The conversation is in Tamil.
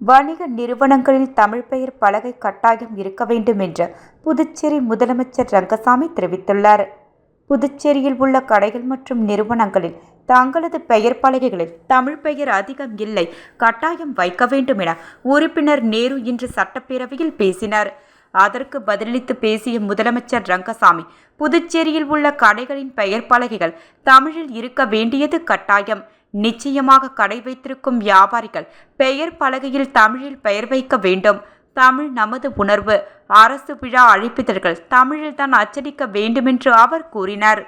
வணிக நிறுவனங்களில் தமிழ் பெயர் பலகை கட்டாயம் இருக்க வேண்டும் என்று புதுச்சேரி முதலமைச்சர் ரங்கசாமி தெரிவித்துள்ளார். புதுச்சேரியில் உள்ள கடைகள் மற்றும் நிறுவனங்களில் தங்களது பெயர் பலகைகளில் தமிழ் பெயர் அதிகம் இல்லை, கட்டாயம் வைக்க வேண்டும் என உறுப்பினர் நேரு இன்று சட்டப்பேரவையில் பேசினார். அதற்கு பதிலளித்து பேசிய முதலமைச்சர் ரங்கசாமி, புதுச்சேரியில் உள்ள கடைகளின் பெயர் பலகைகள் தமிழில் இருக்க வேண்டியது கட்டாயம். நிச்சயமாக கடை வைத்திருக்கும் வியாபாரிகள் பெயர் பலகையில் தமிழில் பெயர் வைக்க வேண்டும். தமிழ் நமது உணர்வு. அரசு விழா அழைப்பிதழ்கள் தமிழில் தான் அச்சடிக்க வேண்டுமென்று அவர் கூறினார்.